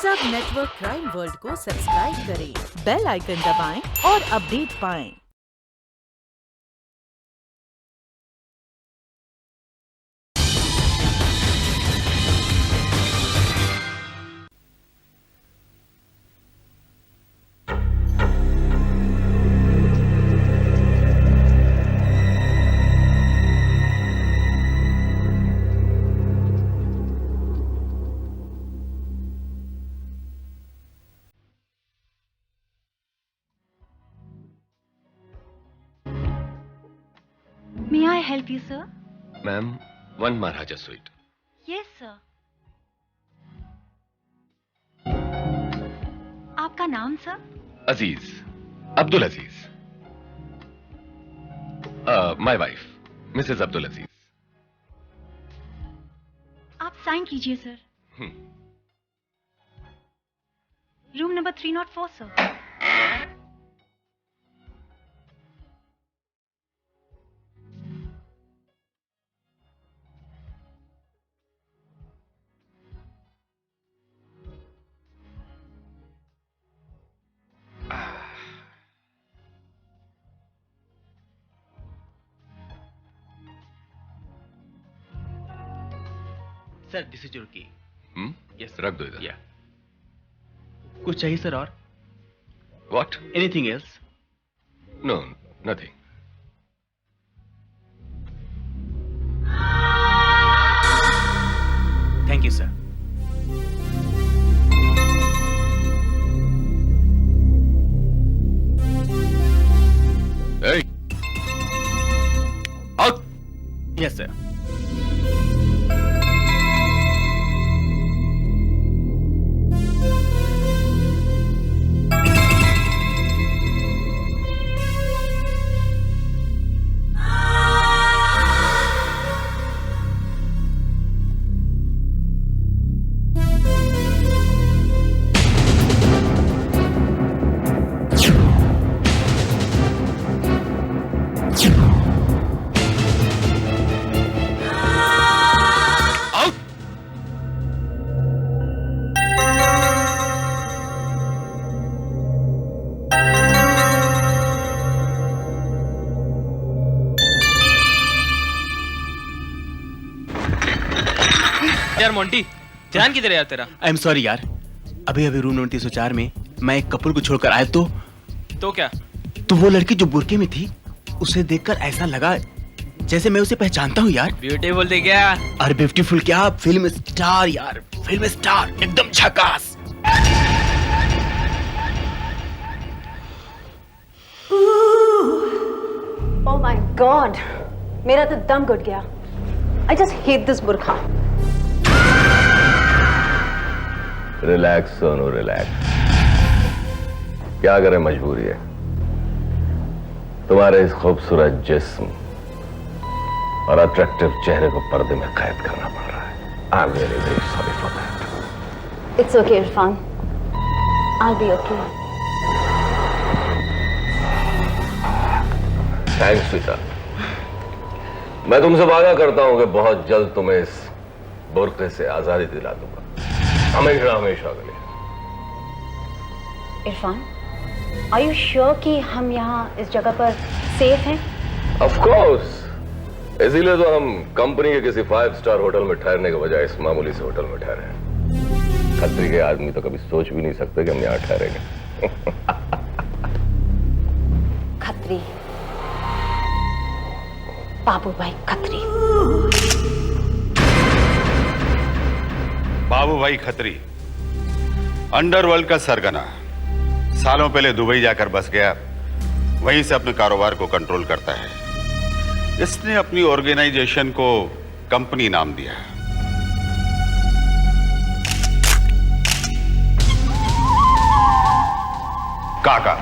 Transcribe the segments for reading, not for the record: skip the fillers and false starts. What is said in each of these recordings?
सब network crime world को subscribe करें, बेल आइकन दबाएं और अपडेट पाएं। May I help you, sir? Ma'am, one Maharaja suite. Yes, sir. आपका नाम sir? Aziz. Abdul Aziz. My wife, Mrs. Abdul Aziz. आप साइन कीजिए sir. Room number 304 sir. Sir this is your की। Yes, रख दो इधर. या कुछ चाहिए सर और? What? Anything else? No, nothing. Thank you sir. Hey! Out! Yes sir. यार मोंटी, ध्यान किधर है यार तेरा? आई एम सॉरी यार, अभी अभी रूम नंबर 304 में मैं एक कपल को छोड़कर आया तो क्या? तो वो लड़की जो बुर्के में थी उसे देखकर ऐसा लगा जैसे मैं उसे पहचानता हूँ यार। ब्यूटीफुल थी क्या? अरे ब्यूटीफुल क्या, फिल्म स्टार यार, फिल्म स्टार एकदम झकास। Oh my God! मेरा तो दम घुट गया। I just hate this burqa. Relax Sonu, relax. क्या करें, मजबूरी है. तुम्हारे इस खूबसूरत जिस्म और अट्रैक्टिव चेहरे को पर्दे में कैद करना पड़ रहा है. I am very very sorry for that. It's okay, Irfan. I'll be okay. Thanks Sweeta. मैं तुमसे वादा करता हूं कि बहुत जल्द तुम्हें इस बुर्के से आजादी दिला दूंगा, हमेशा हमेशा के लिए. इरफान, are you sure कि हम यहाँ इस जगह पर सेफ हैं? Of course. इसीलिए तो हम कंपनी के किसी 5 स्टार होटल में ठहरने के बजाय इस मामूली से होटल में ठहरे हैं. खतरी के आदमी तो कभी सोच भी नहीं सकते कि हम यहाँ ठहरेंगे. खत्री, बाबू भाई खत्री। बाबू भाई खत्री अंडरवर्ल्ड का सरगना, सालों पहले दुबई जाकर बस गया, वहीं से अपने कारोबार को कंट्रोल करता है. इसने अपनी ऑर्गेनाइजेशन को कंपनी नाम दिया. काका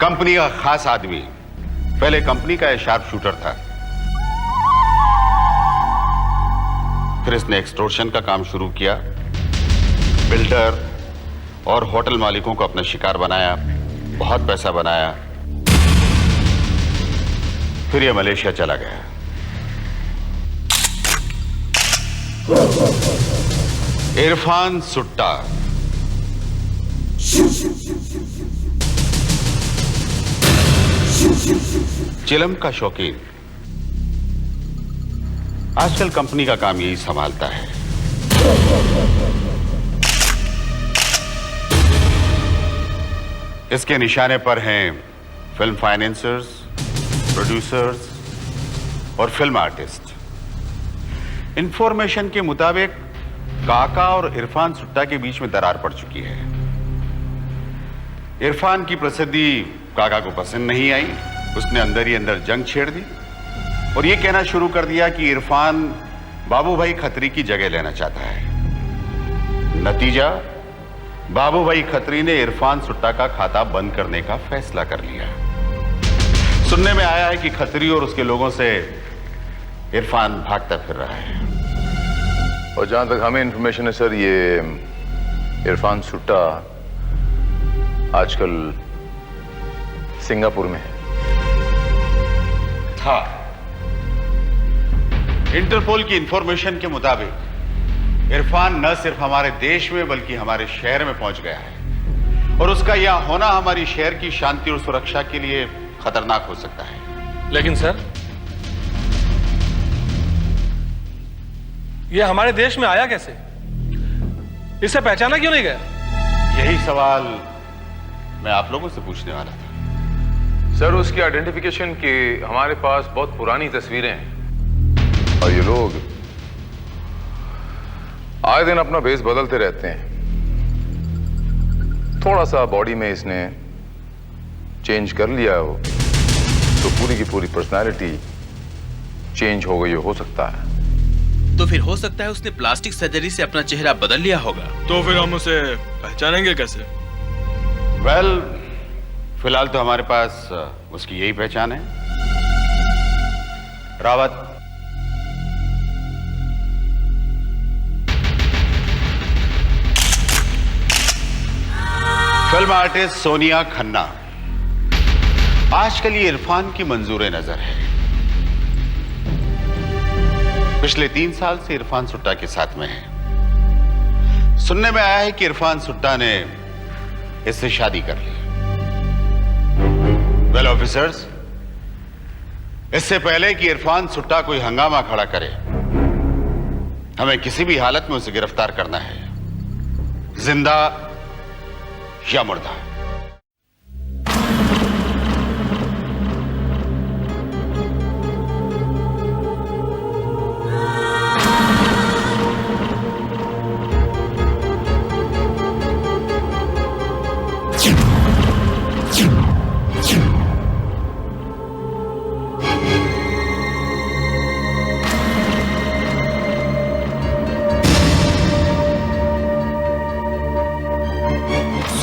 कंपनी का खास आदमी, पहले कंपनी का शार्प शूटर था, फिर इसने एक्सटॉर्शन का काम शुरू किया, बिल्डर और होटल मालिकों को अपना शिकार बनाया, बहुत पैसा बनाया, फिर ये मलेशिया चला गया. इरफान सुट्टा, चिलम का शौकीन, आजकल कंपनी का काम यही संभालता है। इसके निशाने पर हैं फिल्म फाइनेंसर्स, प्रोड्यूसर्स और फिल्म आर्टिस्ट। इंफॉर्मेशन के मुताबिक काका और इरफान सुट्टा के बीच में दरार पड़ चुकी है। इरफान की प्रसिद्धि काका को पसंद नहीं आई, उसने अंदर ही अंदर जंग छेड़ दी और यह कहना शुरू कर दिया कि इरफान बाबू भाई खत्री की जगह लेना चाहता है। नतीजा, बाबू भाई खत्री ने इरफान सुट्टा का खाता बंद करने का फैसला कर लिया। सुनने में आया है कि खत्री और उसके लोगों से इरफान भागता फिर रहा है। और जहां तक हमें इंफॉर्मेशन है सर, ये इरफान सुट्टा आजकल सिंगापुर में है। था। इंटरपोल की इंफॉर्मेशन के मुताबिक इरफान न सिर्फ हमारे देश में बल्कि हमारे शहर में पहुंच गया है और उसका यहां होना हमारी शहर की शांति और सुरक्षा के लिए खतरनाक हो सकता है। लेकिन सर, ये हमारे देश में आया कैसे? इसे पहचाना क्यों नहीं गया? यही सवाल मैं आप लोगों से पूछने वाला था। सर, उसकी आइडेंटिफिकेशन की हमारे पास बहुत पुरानी तस्वीरें हैं और ये लोग आए दिन अपना भेस बदलते रहते हैं। थोड़ा सा बॉडी में इसने चेंज कर लिया हो तो पूरी की पूरी पर्सनालिटी चेंज हो गई हो सकता है। तो फिर हो सकता है उसने प्लास्टिक सर्जरी से अपना चेहरा बदल लिया होगा। तो फिर हम उसे पहचानेंगे कैसे? वेल, फिलहाल तो हमारे पास उसकी यही पहचान है। रावत, फिल्म आर्टिस्ट सोनिया खन्ना आजकल ये इरफान की मंजूर नजर है। पिछले 3 साल से इरफान सुट्टा के साथ में है। सुनने में आया है कि इरफान सुट्टा ने इससे शादी कर ली। वेल ऑफिसर्स, इससे पहले कि इरफान सुट्टा कोई हंगामा खड़ा करे, हमें किसी भी हालत में उसे गिरफ्तार करना है, जिंदा या मुर्दा।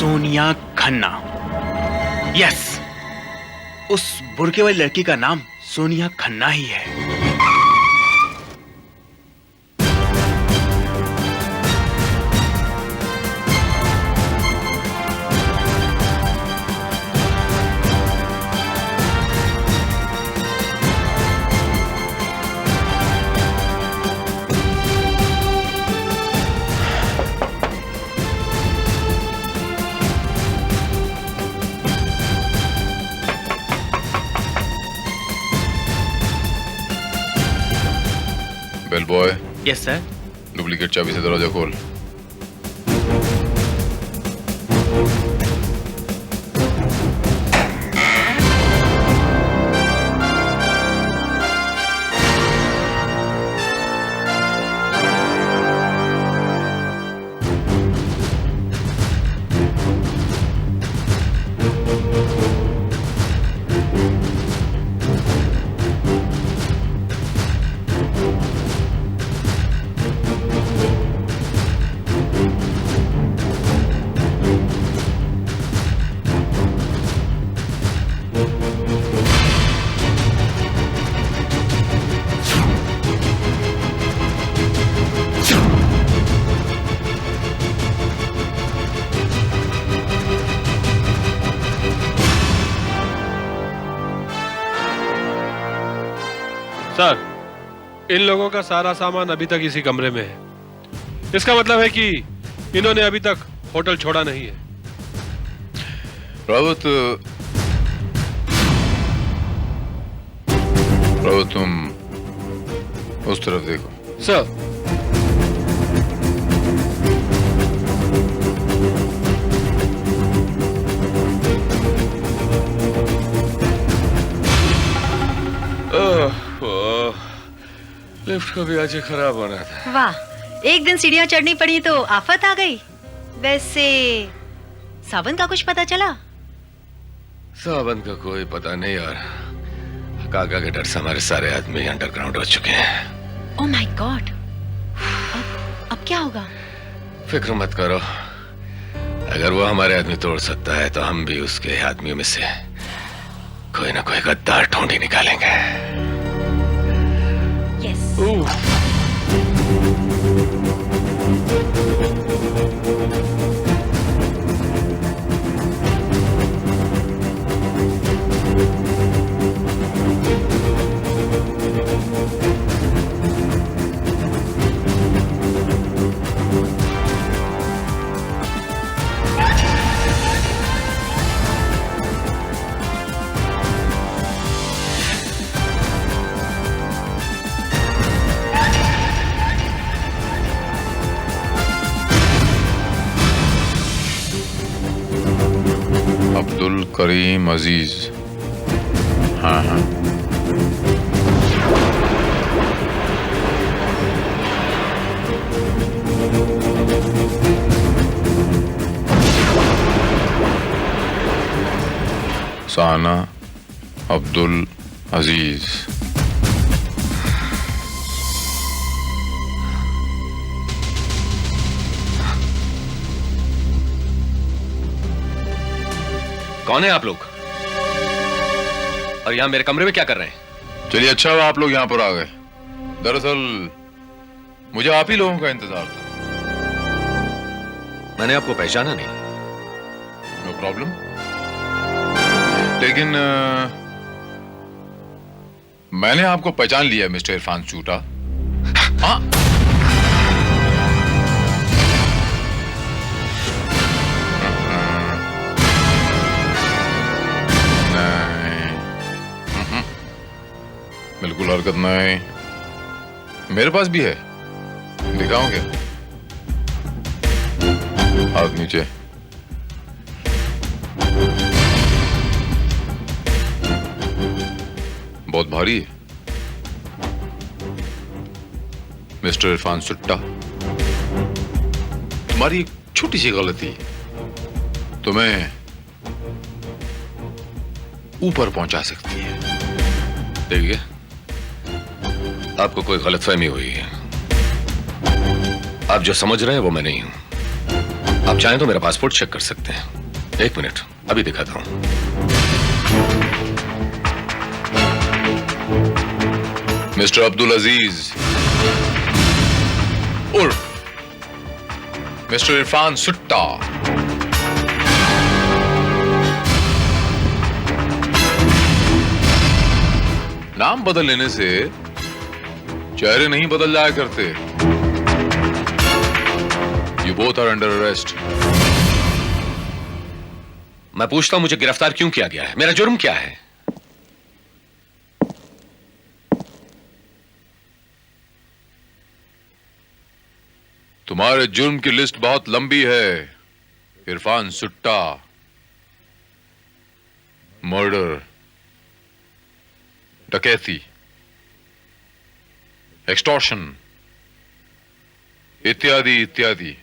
सोनिया खन्ना, यस, उस बुर्के वाली लड़की का नाम सोनिया खन्ना ही है। Bell boy, yes sir. Duplicate चाबी से दरवाजा खोल। सर, इन लोगों का सारा सामान अभी तक इसी कमरे में है। इसका मतलब है कि इन्होंने अभी तक होटल छोड़ा नहीं है। प्रभु तुम उस तरफ देखो। सर। लिफ्ट का भी आज खराब होना था। वाह, एक दिन सीढ़ियाँ चढ़नी पड़ी तो आफत आ गई। वैसे सावन का कुछ पता चला? सावन का कोई पता नहीं यार। काका के डर से हमारे सारे आदमी अंडरग्राउंड हो चुके हैं। Oh my God. अब क्या होगा? फिक्र मत करो, अगर वो हमारे आदमी तोड़ सकता है तो हम भी उसके आदमियों में से कोई ना कोई गद्दार ढूंढ ही निकालेंगे। यस। अब्दुल करीम अजीज। हाँ हाँ, साना अब्दुल अजीज। कौन है आप लोग और यहाँ मेरे कमरे में क्या कर रहे हैं? चलिए अच्छा हुआ आप लोग यहाँ पर आ गए। दरअसल मुझे आप ही लोगों का इंतजार था। मैंने आपको पहचाना नहीं। नो प्रॉब्लम, लेकिन मैंने आपको पहचान लिया मिस्टर इरफान चूटा। हाँ, बिल्कुल हरकत नहीं। मेरे पास भी है, दिखाऊं क्या? हाथ नीचे। बहुत भारी है मिस्टर इरफान सुट्टा। तुम्हारी एक छोटी सी गलती तुम्हें ऊपर पहुंचा सकती है। देखिए, आपको कोई गलतफहमी हुई है। आप जो समझ रहे हैं वो मैं नहीं हूं। आप चाहें तो मेरा पासपोर्ट चेक कर सकते हैं। एक मिनट, अभी दिखाता हूं। मिस्टर अब्दुल अजीज उर्फ मिस्टर इरफान सुट्टा। नाम बदल लेने से चेहरे नहीं बदल जाया करते। You both are under arrest. मैं पूछता हूं, मुझे गिरफ्तार क्यों किया गया है? मेरा जुर्म क्या है? तुम्हारे जुर्म की लिस्ट बहुत लंबी है इरफान सुट्टा। मर्डर, डकैती, एक्सटॉर्शन इत्यादि इत्यादि।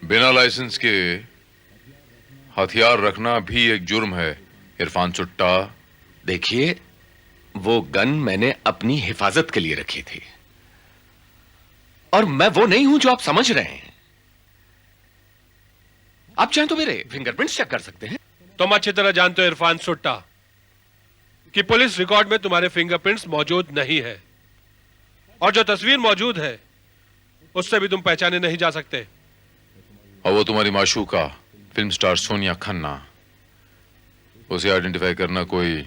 बिना लाइसेंस के हथियार रखना भी एक जुर्म है इरफान सुट्टा। देखिए, वो गन मैंने अपनी हिफाजत के लिए रखी थी और मैं वो नहीं हूं जो आप समझ रहे हैं। आप चाहें तो मेरे फिंगरप्रिंट्स चेक कर सकते हैं। तुम अच्छी तरह जानते हो इरफान सुट्टा, कि पुलिस रिकॉर्ड में तुम्हारे फिंगरप्रिंट्स मौजूद नहीं है और जो तस्वीर मौजूद है उससे भी तुम पहचाने नहीं जा सकते। और वो तुम्हारी माशूका फिल्म स्टार सोनिया खन्ना, उसे आइडेंटिफाई करना कोई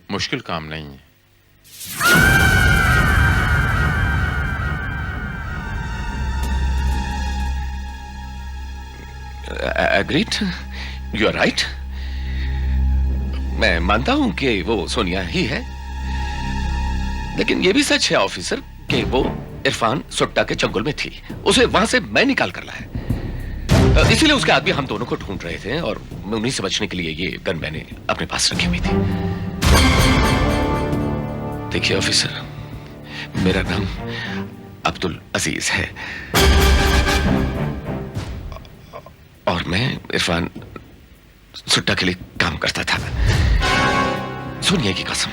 मुश्किल काम नहीं है। Agreed, you are right. मैं मानता हूं कि वो सोनिया ही है, लेकिन ये भी सच है ऑफिसर कि वो इरफान सुट्टा के चंगुल में थी। उसे वहां से मैं निकाल कर लाया, इसीलिए उसके आदमी हम दोनों को ढूंढ रहे थे और उन्हीं से बचने के लिए ये गन मैंने अपने पास रखी हुई थी। देखिए ऑफिसर, मेरा नाम अब्दुल अजीज है और मैं इरफान सुट्टा के लिए काम करता था। सोनिया की कसम,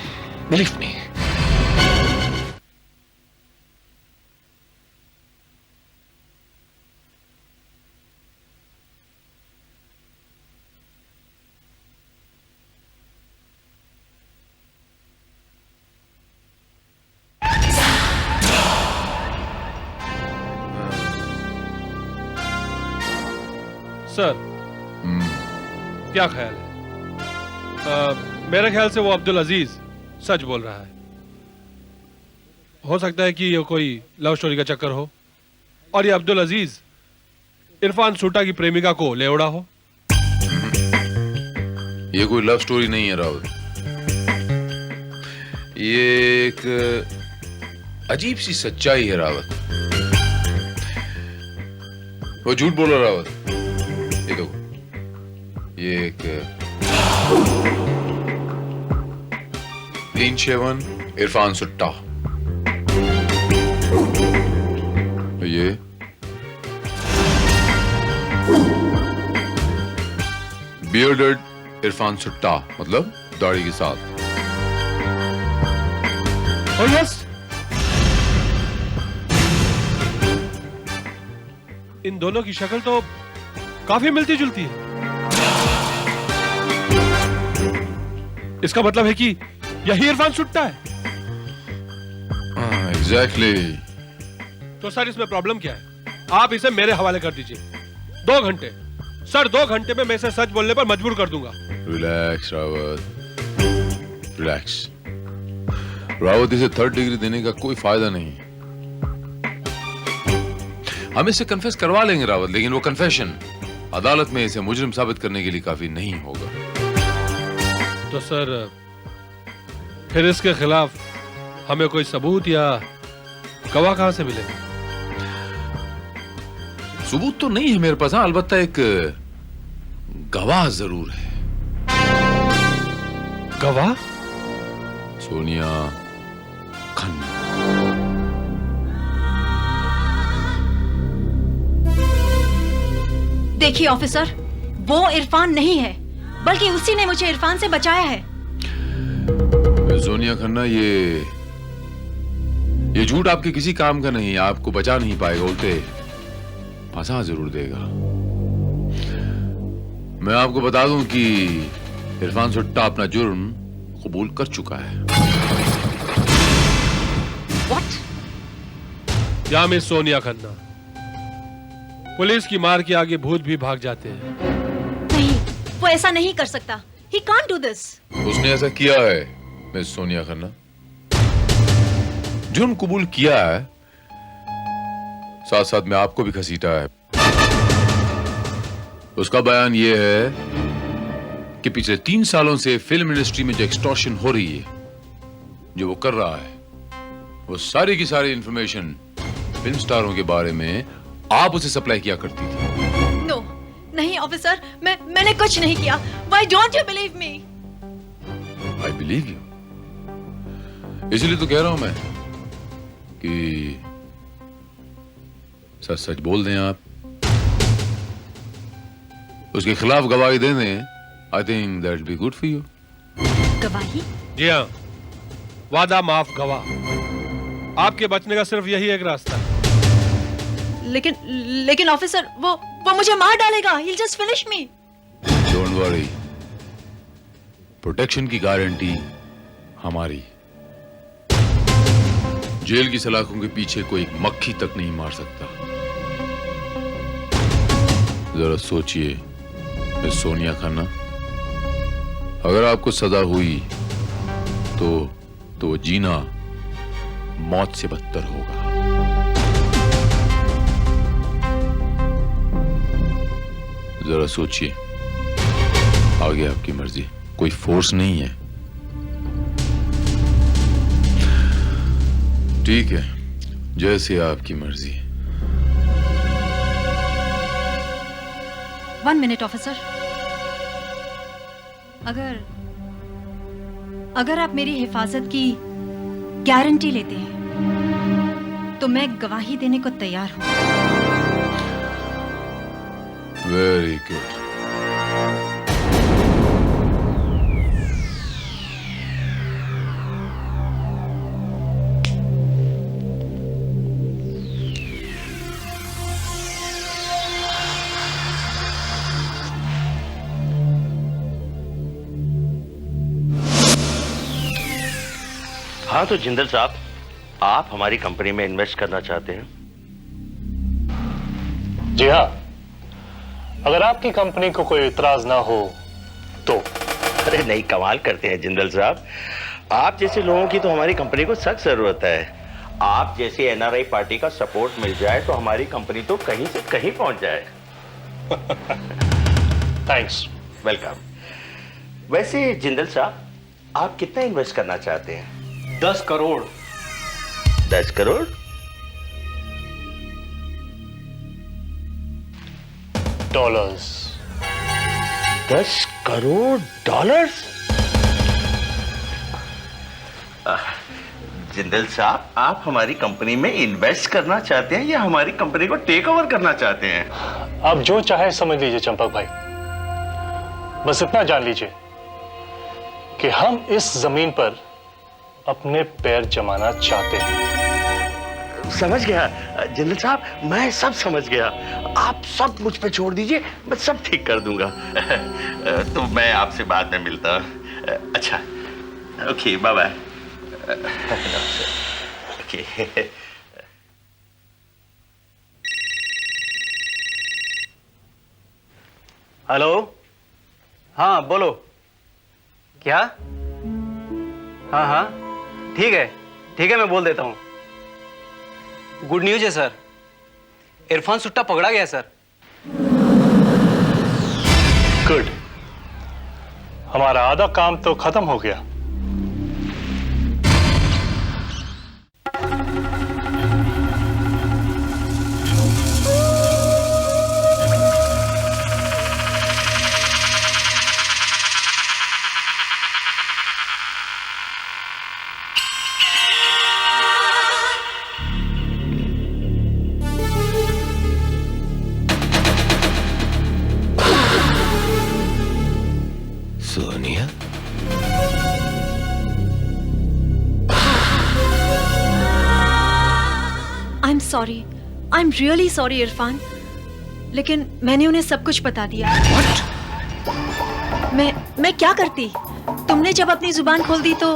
बिलीव मी। सर, क्या ख्याल है? मेरे ख्याल से वो अब्दुल अजीज सच बोल रहा है। हो सकता है कि ये कोई लव स्टोरी का चक्कर हो और ये अब्दुल अजीज इरफान सुट्टा की प्रेमिका को ले उड़ा हो। ये कोई लव स्टोरी नहीं है रावत, ये एक अजीब सी सच्चाई है रावत। वो झूठ बोल रहा रावत। ये देखो, ये एक क्लीन शेवन इरफान सुट्टा, ये बियर्डेड इरफान सुट्टा, मतलब दाढ़ी के साथ। Oh yes, इन दोनों की शक्ल तो काफी मिलती जुलती है। इसका मतलब है कि यही इरफान सुट्टा है। एग्जैक्टली। तो सर, इसमें प्रॉब्लम क्या है? आप इसे मेरे हवाले कर दीजिए। 2 घंटे सर, 2 घंटे में मैं इसे सच बोलने पर मजबूर कर दूंगा। Relax Rawat, relax. रावत, इसे 3rd डिग्री देने का कोई फायदा नहीं। हम इसे कन्फेस करवा लेंगे रावत, लेकिन वो कन्फेशन अदालत में इसे मुजरिम साबित करने के लिए काफी नहीं होगा। तो सर, फिर इसके खिलाफ हमें कोई सबूत या गवाह कहां से मिलेगा? सबूत तो नहीं है मेरे पास, अलबत्ता एक गवाह जरूर है। गवाह? सोनिया खन्ना। देखिए ऑफिसर, वो इरफान नहीं है, बल्कि उसी ने मुझे इरफान से बचाया है। सोनिया खन्ना, ये झूठ आपके किसी काम का नहीं है, आपको बचा नहीं पाएगा, उल्टे फंसा जरूर देगा। मैं आपको बता दूं कि इरफान सुट्टा अपना जुर्म कबूल कर चुका है। What? या मिस सोनिया खन्ना, पुलिस की मार के आगे भूत भी भाग जाते हैं। नहीं, वो ऐसा नहीं कर सकता। He can't do this. उसने ऐसा किया है मिस सोनिया खन्ना, जुर्म कबूल किया है, साथ साथ में आपको भी घसीटा है। उसका बयान यह है कि पिछले 3 सालों से फिल्म इंडस्ट्री में जो एक्सटॉर्शन हो रही है, जो वो कर रहा है, वो सारी की सारी इंफॉर्मेशन फिल्म स्टारों के बारे में आप उसे सप्लाई किया करती थी। No, नहीं ऑफिसर, मैंने कुछ नहीं किया। Why don't you believe me? I believe you। इसलिए तो कह रहा हूं मैं कि सच सच बोल दें आप, उसके खिलाफ गवाही दे दें। I think that will be good for you। गवाही? जी हाँ, वादा माफ गवाह। आपके बचने का सिर्फ यही एक रास्ता है। लेकिन ऑफिसर, वो मुझे मार डालेगा। He'll just finish me। Don't worry, protection की गारंटी हमारी। जेल की सलाखों के पीछे कोई एक मक्खी तक नहीं मार सकता। जरा सोचिए मिस सोनिया खन्ना, अगर आपको सजा हुई तो जीना मौत से बदतर होगा। जरा सोचिए, आगे आपकी मर्जी, कोई फोर्स नहीं है। ठीक है, जैसे आपकी मर्जी। 1 मिनट ऑफिसर। अगर आप मेरी हिफाजत की गारंटी लेते हैं तो मैं गवाही देने को तैयार हूं। Very good. हाँ तो जिंदल साहब, आप हमारी कंपनी में इन्वेस्ट करना चाहते हैं? जी हाँ, अगर आपकी कंपनी को कोई इतराज ना हो तो। अरे नहीं, कमाल करते हैं जिंदल साहब। आप जैसे लोगों की तो हमारी कंपनी को सख्त जरूरत है। आप जैसी एनआरआई पार्टी का सपोर्ट मिल जाए तो हमारी कंपनी तो कहीं से कहीं पहुंच जाए। थैंक्स। वेलकम। वैसे जिंदल साहब, आप कितना इन्वेस्ट करना चाहते हैं? 10 करोड़। 10 करोड़? डॉलर्स। 10 करोड़ डॉलर्स? जिंदल साहब, आप हमारी कंपनी में इन्वेस्ट करना चाहते हैं या हमारी कंपनी को टेक ओवर करना चाहते हैं? आप जो चाहे समझ लीजिए चंपक भाई, बस इतना जान लीजिए कि हम इस जमीन पर अपने पैर जमाना चाहते हैं। समझ गया जिंदल साहब, मैं सब समझ गया। आप सब मुझ पे छोड़ दीजिए, मैं सब ठीक कर दूंगा। तो मैं आपसे बाद में मिलता हूं। अच्छा, okay, bye bye. Okay. Hello, हाँ बोलो। क्या? हाँ हाँ ठीक है, मैं बोल देता हूं। गुड न्यूज है सर, इरफान सुट्टा पकड़ा गया सर। गुड, हमारा आधा काम तो खत्म हो गया। Sonia? I am really sorry Irfan, लेकिन मैंने उन्हें सब कुछ बता दिया। मैं क्या करती? तुमने जब अपनी जुबान खोल दी तो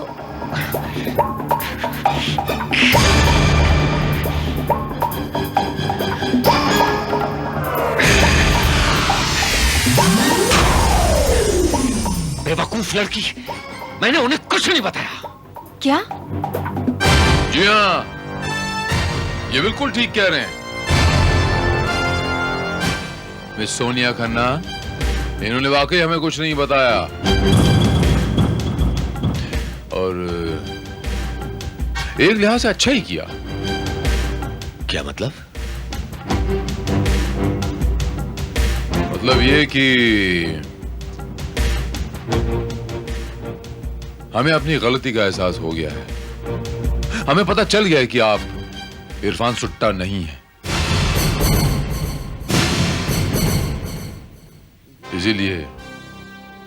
बेवकूफ लड़की, मैंने उन्हें कुछ नहीं बताया। क्या? जी हाँ, ये बिल्कुल ठीक कह रहे हैं मिस सोनिया खन्ना, इन्होंने वाकई हमें कुछ नहीं बताया। और एक लिहाज से अच्छा ही किया। क्या मतलब? मतलब ये कि हमें अपनी गलती का एहसास हो गया है। हमें पता चल गया है कि आप इरफान सुट्टा नहीं है, इसीलिए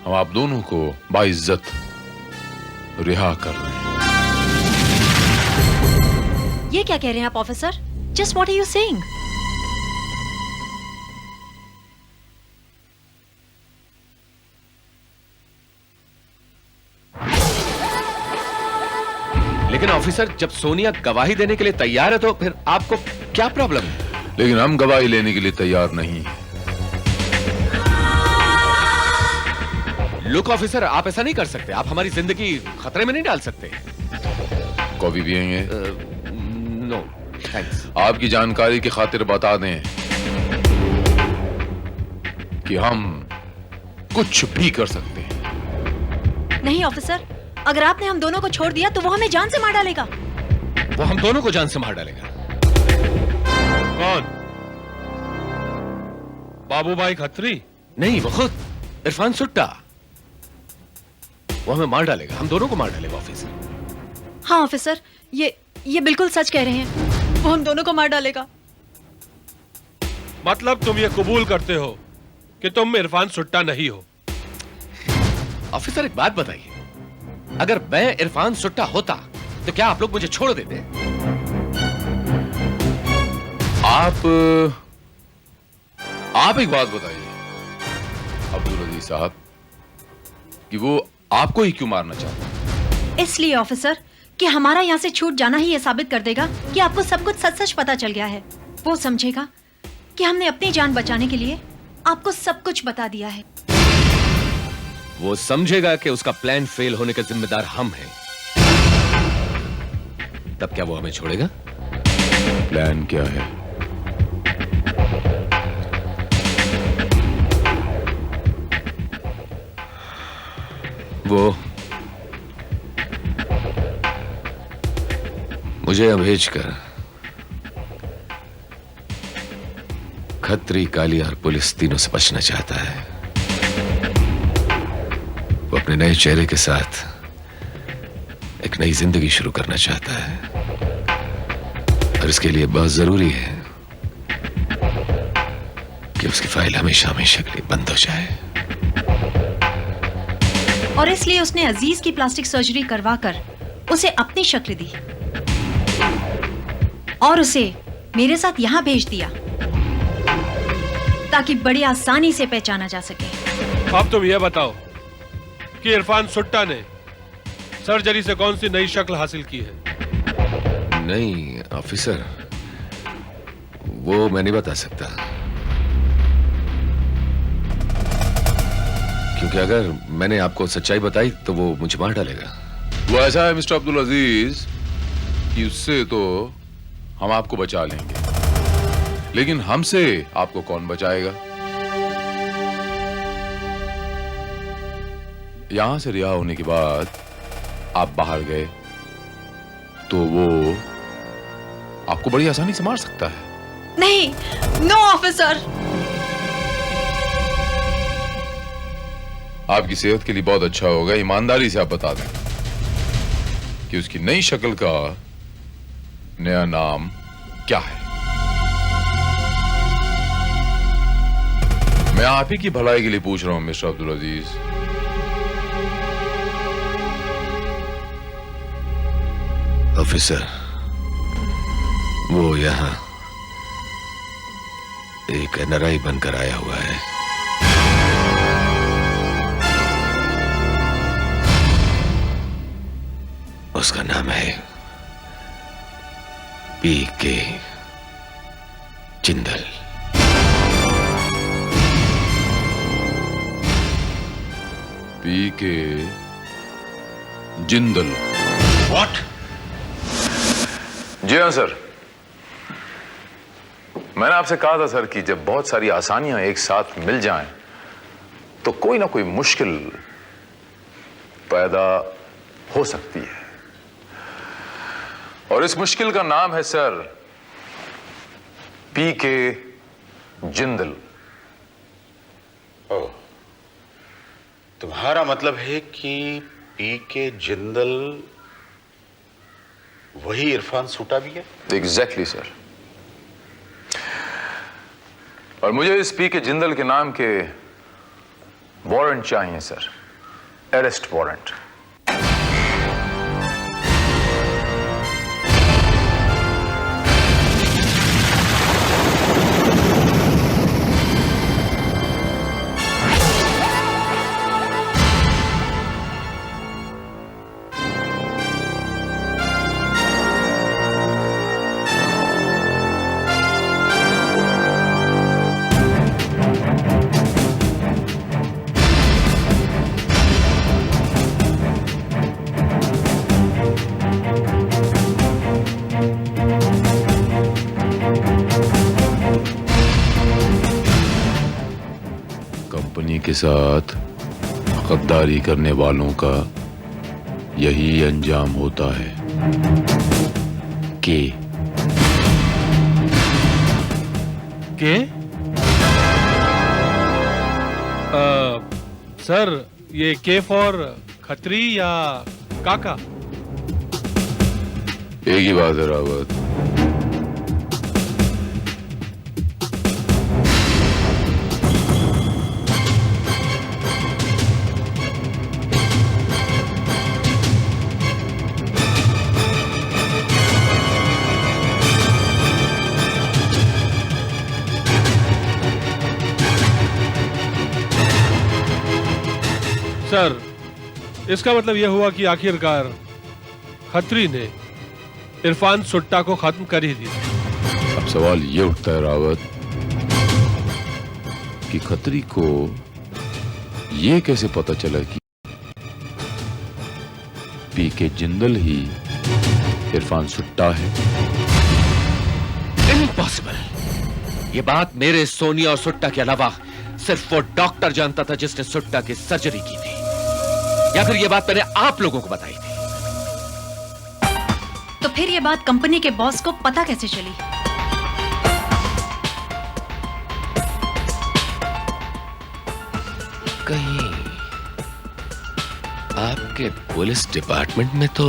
हम आप दोनों को बाइज्जत रिहा कर रहे हैं। ये क्या कह रहे हैं आप officer? Just what are you saying? Officer, जब सोनिया गवाही देने के लिए तैयार है तो फिर आपको क्या प्रॉब्लम है? लेकिन हम गवाही लेने के लिए तैयार नहीं हैं। लुक ऑफिसर, आप ऐसा नहीं कर सकते। आप हमारी जिंदगी खतरे में नहीं डाल सकते। कॉफी पियेंगे? No thanks. आपकी जानकारी की खातिर बता दें कि हम कुछ भी कर सकते हैं। नहीं ऑफिसर, अगर आपने हम दोनों को छोड़ दिया तो वो हमें जान से मार डालेगा। वो हम दोनों को जान से मार डालेगा। कौन? बाबू भाई खत्री? नहीं, वो खुद इरफान सुट्टा। वो हमें मार डालेगा, हम दोनों को मार डालेगा ऑफिसर। हाँ ऑफिसर, ये बिल्कुल सच कह रहे हैं। वो हम दोनों को मार डालेगा। मतलब तुम ये कबूल करते हो कि तुम इरफान सुट्टा नहीं हो? ऑफिसर एक बात बताइए, अगर मैं इरफान सुट्टा होता तो क्या आप लोग मुझे छोड़ देते? आप एक बात बताइए अब्दुल अजीज साहब कि वो आपको ही क्यों मारना चाहते हैं? इसलिए ऑफिसर कि हमारा यहाँ से छूट जाना ही ये साबित कर देगा कि आपको सब कुछ सच सच पता चल गया है। वो समझेगा कि हमने अपनी जान बचाने के लिए आपको सब कुछ बता दिया है। वो समझेगा कि उसका प्लान फेल होने के जिम्मेदार हम हैं। तब क्या वो हमें छोड़ेगा? प्लान क्या है? वो मुझे भेजकर खत्री, काली और पुलिस तीनों से बचना चाहता है। वो अपने नए चेहरे के साथ एक नई जिंदगी शुरू करना चाहता है और इसके लिए बहुत जरूरी है कि उसकी फाइल हमेशा हमेशा के लिए बंद हो जाए। और इसलिए उसने अजीज की प्लास्टिक सर्जरी करवाकर उसे अपनी शक्ल दी और उसे मेरे साथ यहां भेज दिया ताकि बड़ी आसानी से पहचाना जा सके। अब तुम ये बताओ कि इरफान सुट्टा ने सर्जरी से कौन सी नई शक्ल हासिल की है? नहीं ऑफिसर, वो मैं नहीं बता सकता, क्योंकि अगर मैंने आपको सच्चाई बताई तो वो मुझे मार डालेगा। वो ऐसा है मिस्टर अब्दुल अजीज कि उससे तो हम आपको बचा लेंगे, लेकिन हमसे आपको कौन बचाएगा? यहां से रिहा होने के बाद आप बाहर गए तो वो आपको बड़ी आसानी से मार सकता है। नहीं, नो ऑफिसर। आपकी सेहत के लिए बहुत अच्छा होगा, ईमानदारी से आप बता दें कि उसकी नई शक्ल का नया नाम क्या है। मैं आप ही की भलाई के लिए पूछ रहा हूं मिस्टर अब्दुल अजीज। ऑफिसर, वो यहां एक एनआरआई बनकर आया हुआ है। उसका नाम है पीके जिंदल। पीके जिंदल? व्हाट? जी हाँ सर, मैंने आपसे कहा था सर कि जब बहुत सारी आसानियां एक साथ मिल जाएं तो कोई ना कोई मुश्किल पैदा हो सकती है, और इस मुश्किल का नाम है सर पीके जिंदल। ओह, तुम्हारा मतलब है कि पीके जिंदल वही इरफान सूटा भी है? Exactly sir. और मुझे इस पीके जिंदल के नाम के वारंट चाहिए सर, अरेस्ट वारंट। कंपनी के साथ गद्दारी करने वालों का यही अंजाम होता है के सर ये के फॉर खत्री या काका? एक ही बात है रावत। सर इसका मतलब यह हुआ कि आखिरकार खत्री ने इरफान सुट्टा को खत्म कर ही दिया। अब सवाल ये उठता है रावत कि खत्री को ये कैसे पता चला कि पीके जिंदल ही इरफान सुट्टा है? इम्पॉसिबल। ये बात मेरे, सोनिया और सुट्टा के अलावा सिर्फ वो डॉक्टर जानता था जिसने सुट्टा की सर्जरी की थी, या फिर ये बात मैंने आप लोगों को बताई थी। तो फिर ये बात कंपनी के बॉस को पता कैसे चली? कहीं आपके पुलिस डिपार्टमेंट में तो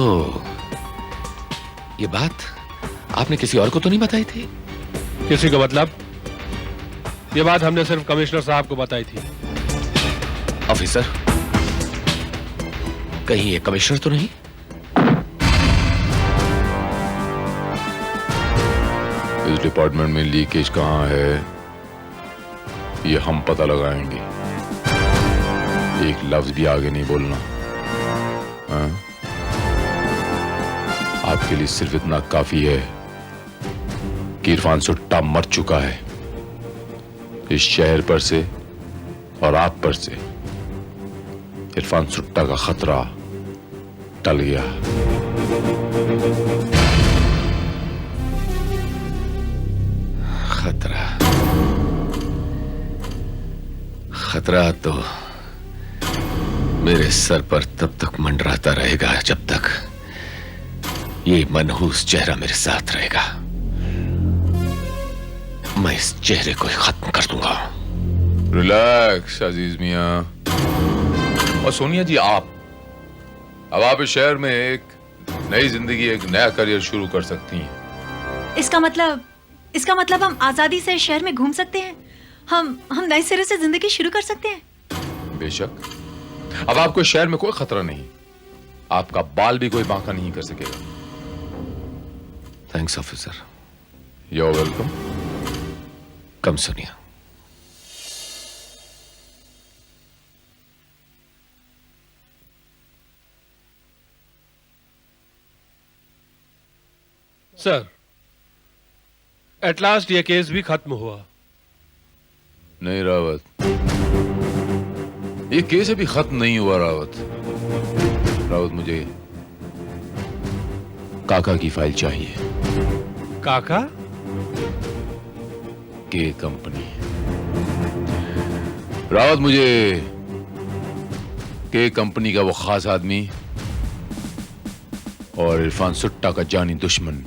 ये बात आपने किसी और को तो नहीं बताई थी? किसी को मतलब? ये बात हमने सिर्फ कमिश्नर साहब को बताई थी। ऑफिसर, कहीं ये कमिश्नर तो नहीं? इस डिपार्टमेंट में लीकेज कहां है ये हम पता लगाएंगे। एक लफ्ज भी आगे नहीं बोलना। हाँ? आपके लिए सिर्फ इतना काफी है कि इरफान सुट्टा मर चुका है। इस शहर पर से और आप पर से इरफान सुट्टा का खतरा टल गया। खतरा तो मेरे सर पर तब तक मंडराता रहेगा जब तक ये मनहूस चेहरा मेरे साथ रहेगा। मैं इस चेहरे को ही खत्म कर दूंगा। रिलैक्स अजीज मियां। और सोनिया जी, अब आप इस शहर में एक नई जिंदगी, एक नया करियर शुरू कर सकती हैं। इसका मतलब हम आजादी से शहर में घूम सकते हैं। हम नए सिरे से जिंदगी शुरू कर सकते हैं। बेशक। अब आपको शहर में कोई खतरा नहीं। आपका बाल भी कोई बांका नहीं कर सकेगा। Thanks officer. You are welcome. Come Sonia. Sir, at last ये केस भी खत्म हुआ। नहीं रावत, ये केस अभी खत्म नहीं हुआ। रावत, मुझे काका की फाइल चाहिए। काका? के कंपनी। रावत, मुझे के कंपनी का वो खास आदमी और इरफान सुट्टा का जानी दुश्मन,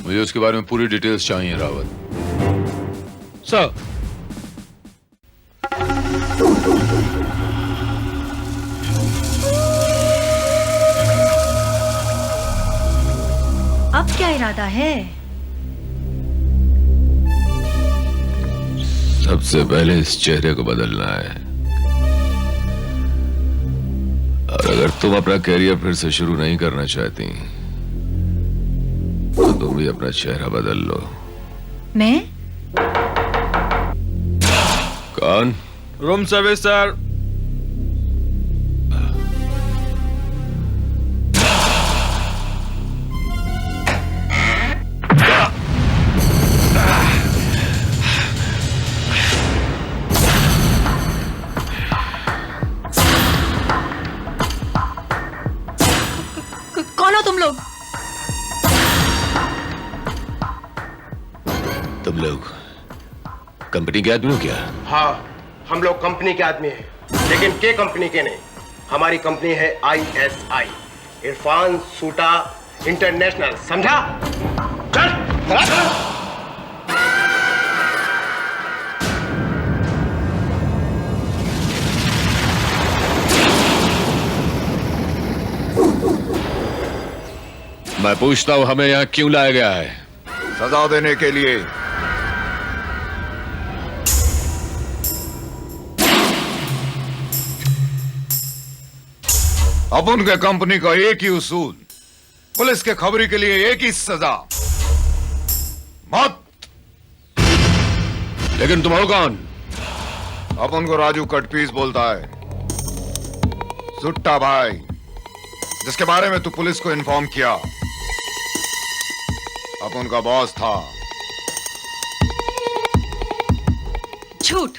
मुझे उसके बारे में पूरी डिटेल्स चाहिए रावत। सर, अब क्या इरादा है? सबसे पहले इस चेहरे को बदलना है, और अगर तुम अपना कैरियर फिर से शुरू नहीं करना चाहती तो तुम भी अपना चेहरा बदल लो। मैं? कौन? Room service sir. कौन हो तुम लोग? तुम लोग कंपनी के आदमी हो क्या? हाँ, हम लोग कंपनी के आदमी हैं, लेकिन के कंपनी के नहीं। हमारी कंपनी है ISI, इरफान सूटा इंटरनेशनल, समझा? चल चला। मैं पूछता हूं हमें यहां क्यों लाया गया है? सजा देने के लिए। अब उनके कंपनी का एक ही उसूल, पुलिस के खबरी के लिए एक ही सजा, मौत। लेकिन तुम हो कौन? अब उनको राजू कटपीस बोलता है, सुट्टा भाई, जिसके बारे में तू पुलिस को इन्फॉर्म किया। अब उनका बॉस था। झूठ।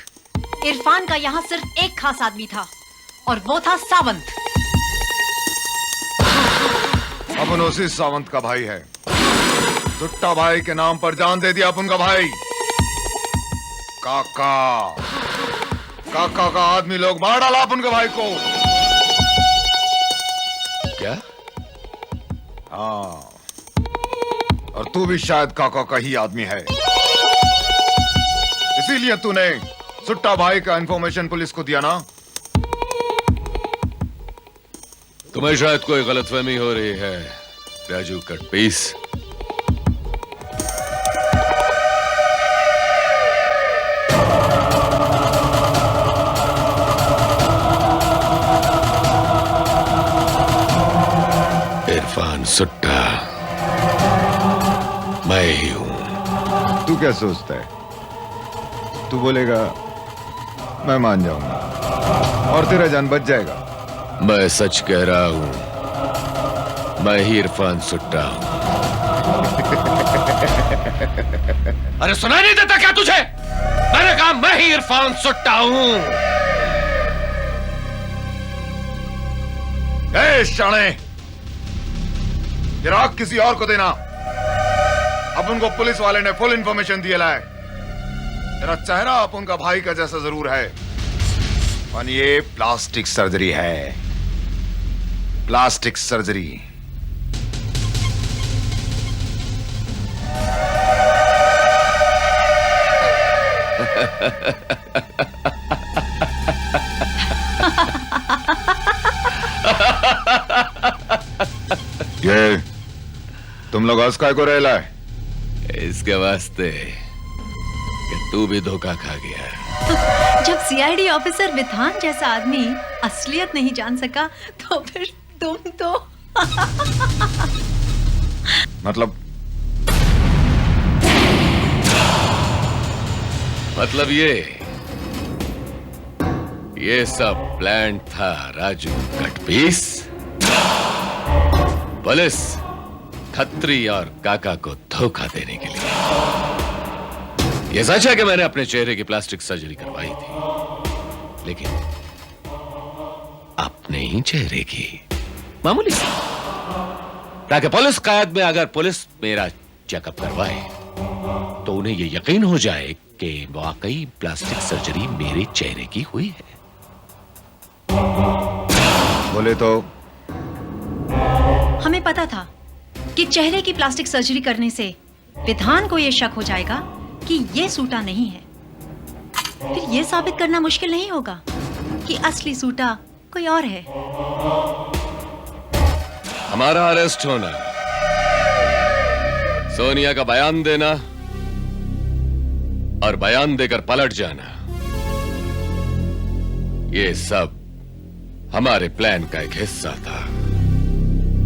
इरफान का यहाँ सिर्फ एक खास आदमी था और वो था सावंत। अब उसी सावंत का भाई है। सुट्टा भाई के नाम पर जान दे दिया अब उनका भाई। काका काका का आदमी लोग मार डाला अब उनके भाई को। क्या? हाँ, और तू भी शायद काका का ही आदमी है, इसीलिए तूने सुट्टा भाई का इंफॉर्मेशन पुलिस को दिया ना। तुम्हें शायद कोई गलतफहमी हो रही है राजू कटपीस। इरफान सुट्टा मैं ही हूं। तू क्या सोचता है? तू बोलेगा मैं मान जाऊंगा और तेरा जान बच जाएगा। मैं सच कह रहा हूं, मैं ही इरफान सुट्टा हूं। अरे सुनाई नहीं देता क्या तुझे? मैंने कहा मैं ही इरफान सुट्टा हूं। ए शाणे, तेरा हक किसी और को देना। अब उनको पुलिस वाले ने फुल इंफॉर्मेशन दिया है। तेरा चेहरा अब उनका भाई का जैसा जरूर है, पर ये प्लास्टिक सर्जरी है, प्लास्टिक सर्जरी। ये तुम लोग हंस काय को रहला है? इसके वास्ते कि तू भी धोखा खा गया। जब CID ऑफिसर विधान जैसा आदमी असलियत नहीं जान सका तो फिर तुम तो मतलब ये सब प्लान था राजू कटपीस। पुलिस खत्री और काका को धोखा देने के लिए। यह सच है कि मैंने अपने चेहरे की प्लास्टिक सर्जरी करवाई थी, लेकिन अपने ही चेहरे की, मामूली सी, ताकि पुलिस कायद में अगर पुलिस मेरा चेकअप करवाए तो उन्हें यह यकीन हो जाए कि वाकई प्लास्टिक सर्जरी मेरे चेहरे की हुई है। बोले तो हमें पता था कि चेहरे की प्लास्टिक सर्जरी करने से विधान को यह शक हो जाएगा कि यह सूटा नहीं है। फिर यह साबित करना मुश्किल नहीं होगा कि असली सूटा कोई और है। हमारा अरेस्ट होना, सोनिया का बयान देना और बयान देकर पलट जाना, ये सब हमारे प्लान का एक हिस्सा था,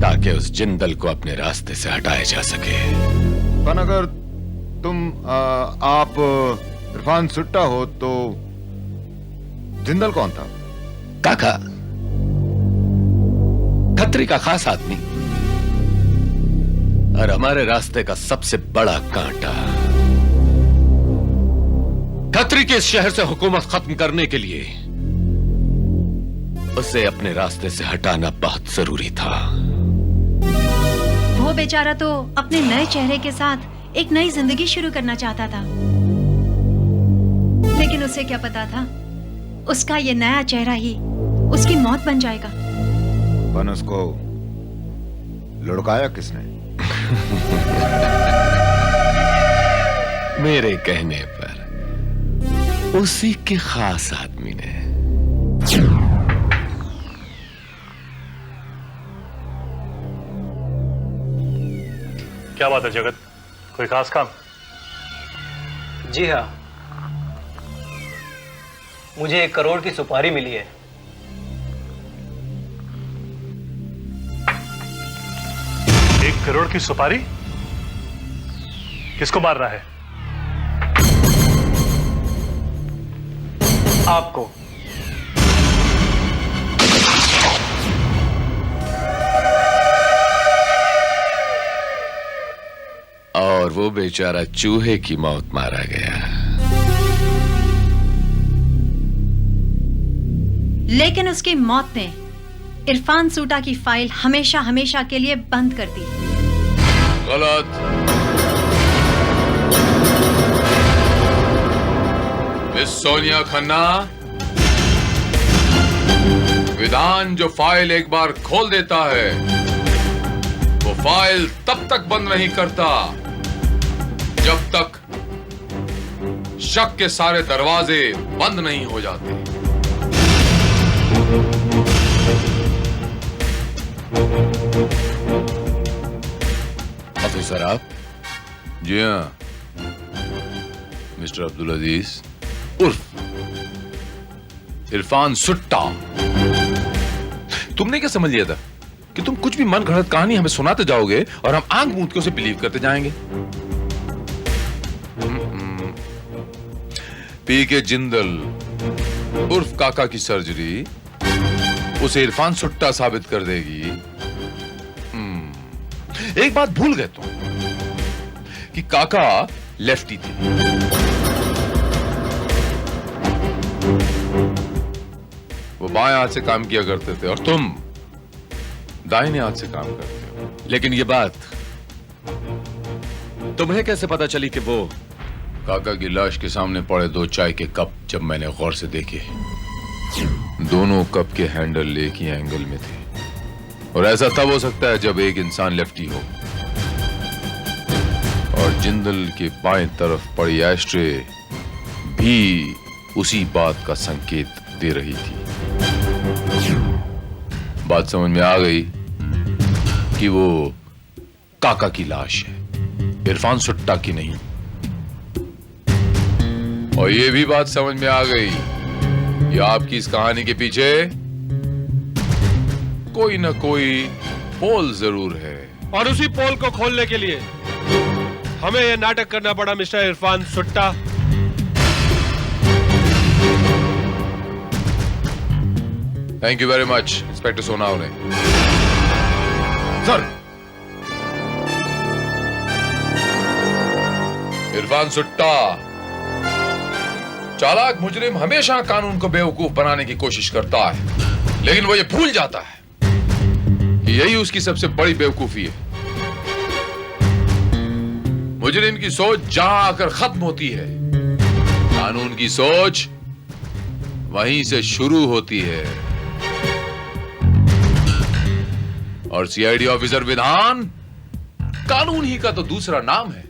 ताकि उस जिंदल को अपने रास्ते से हटाया जा सके। पर अगर तुम आप इरफान सुट्टा हो तो जिंदल कौन था? काका, खत्री का खास आदमी और हमारे रास्ते का सबसे बड़ा कांटा। खत्री के इस शहर से हुकूमत खत्म करने के लिए उसे अपने रास्ते से हटाना बहुत जरूरी था। वो बेचारा तो अपने नए चेहरे के साथ एक नई जिंदगी शुरू करना चाहता था, लेकिन उसे क्या पता था उसका ये नया चेहरा ही उसकी मौत बन जाएगा। बन उसको लुढ़काया किसने? मेरे कहने पर उसी के खास आदमी ने। क्या बात है जगत, कोई खास काम? जी हाँ, मुझे 1 करोड़ की सुपारी मिली है। एक करोड़ की सुपारी? किसको मार रहा है? आपको। और वो बेचारा चूहे की मौत मारा गया। लेकिन उसकी मौत ने इरफान सूटा की फाइल हमेशा हमेशा के लिए बंद कर दी। गलत। मिस सोनिया खन्ना, विधान जो फाइल एक बार खोल देता है वो फाइल तब तक बंद नहीं करता जब तक शक के सारे दरवाजे बंद नहीं हो जाते। ऑफिसर आप? जी हाँ, मिस्टर अब्दुल अजीज उर्फ इरफान सुट्टा। तुमने क्या समझ लिया था कि तुम कुछ भी मन गढ़ंत कहानी हमें सुनाते जाओगे और हम आंख मूंद के उसे बिलीव करते जाएंगे? पी के जिंदल उर्फ काका की सर्जरी उसे इरफान सुट्टा साबित कर देगी। एक बात भूल गए तुम कि काका लेफ्टी थे। वो बाएं हाथ से काम किया करते थे और तुम दाहिने हाथ से काम करते हो। लेकिन ये बात तुम्हें कैसे पता चली कि वो काका की लाश के सामने पड़े 2 चाय के कप जब मैंने गौर से देखे, दोनों कप के हैंडल एक ही एंगल में थे। और ऐसा तब हो सकता है जब एक इंसान लेफ्टी हो। और जिंदल के बाएं तरफ पड़ी एस्ट्रे भी उसी बात का संकेत दे रही थी। बात समझ में आ गई कि वो काका की लाश है, इरफान सुट्टा की नहीं। और ये भी बात समझ में आ गई कि आपकी इस कहानी के पीछे कोई ना कोई पोल जरूर है। और उसी पोल को खोलने के लिए हमें यह नाटक करना पड़ा mister Irfan Sutta. Thank you very much inspector Sonawane. Sir, Irfan Sutta चालाक मुजरिम हमेशा कानून को बेवकूफ बनाने की कोशिश करता है, लेकिन वो ये भूल जाता है कि यही उसकी सबसे बड़ी बेवकूफी है। मुजरिम की सोच जहां आकर खत्म होती है, कानून की सोच वहीं से शुरू होती है। और सीआईडी ऑफिसर विधान कानून ही का तो दूसरा नाम है।